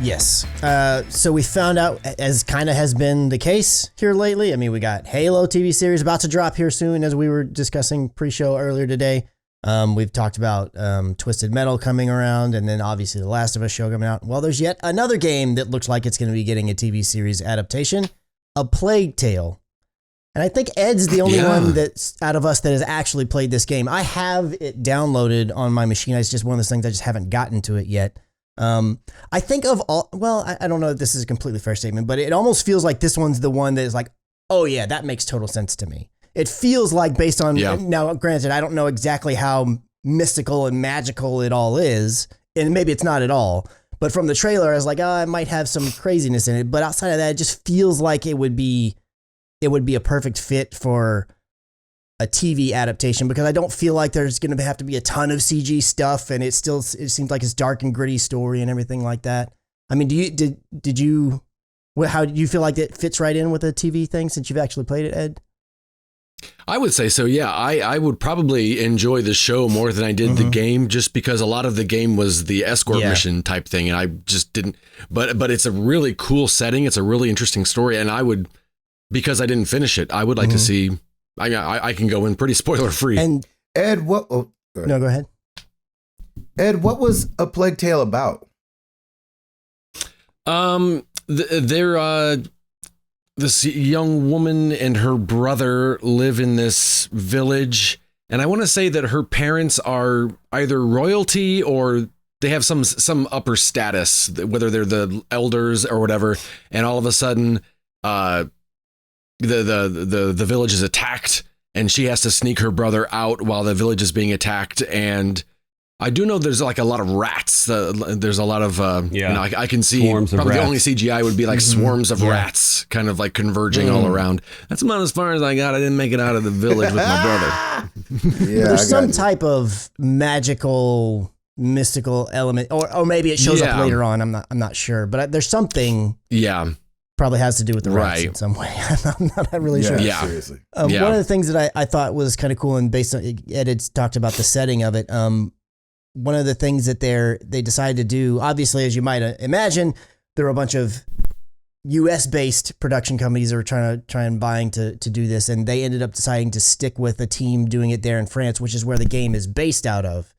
Yes. So we found out, as kind of has been the case here lately. I mean, we got Halo TV series about to drop here soon, as we were discussing pre-show earlier today. We've talked about Twisted Metal coming around, and then obviously the Last of Us show coming out. Well, there's yet another game that looks like it's going to be getting a TV series adaptation, A Plague Tale. And I think Ed's the only one that's out of us that has actually played this game. I have it downloaded on my machine. It's just one of those things I just haven't gotten to it yet. I think of all, well, I don't know if this is a completely fair statement, but it almost feels like this one's the one that is like, oh yeah, that makes total sense to me. It feels like based on, now granted, I don't know exactly how mystical and magical it all is, and maybe it's not at all, but from the trailer, I was like, oh, it might have some craziness in it. But outside of that, it just feels like it would be a perfect fit for a TV adaptation, because I don't feel like there's going to have to be a ton of CG stuff, and it seems like it's dark and gritty story and everything like that. I mean, how do you feel like it fits right in with a TV thing since you've actually played it, Ed? I would say so. Yeah, I would probably enjoy the show more than I did the game, just because a lot of the game was the escort mission type thing, and I just didn't. But it's a really cool setting. It's a really interesting story, and I would, because I didn't finish it, I would like to see. I can go in pretty spoiler free. And Ed, what? Oh, go ahead. Ed, what was A Plague Tale about? This young woman and her brother live in this village, and I want to say that her parents are either royalty or they have some upper status, whether they're the elders or whatever. And all of a sudden, the village is attacked, and she has to sneak her brother out while the village is being attacked. And I do know there's like a lot of rats. There's a lot of, I can see swarms probably of the only CGI would be like swarms of rats kind of like converging all around. That's about as far as I got. I didn't make it out of the village with my brother. There's some type of magical, mystical element, or maybe it shows up later on. I'm not sure, but there's something. Yeah. Probably has to do with the rats in some way. I'm not really sure. Yeah. Seriously. One of the things that I thought was kind of cool, and based on Ed had talked about the setting of it, one of the things that they decided to do, obviously, as you might imagine, there were a bunch of U.S.-based production companies that were trying buying to do this, and they ended up deciding to stick with a team doing it there in France, which is where the game is based out of,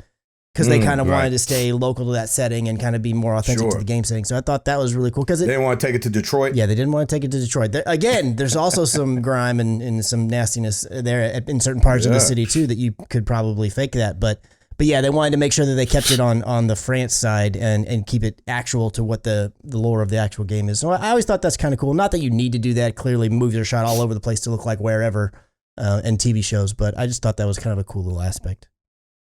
because they kind of wanted to stay local to that setting and kind of be more authentic to the game setting. So I thought that was really cool, because they didn't want to take it to Detroit. Yeah, they didn't want to take it to Detroit. Again, there's also some grime and some nastiness there in certain parts of the city too that you could probably fake that, but yeah, they wanted to make sure that they kept it on the France side and keep it actual to what the lore of the actual game is. So I always thought that's kind of cool. Not that you need to do that. Clearly, movies are shot all over the place to look like wherever and TV shows, but I just thought that was kind of a cool little aspect.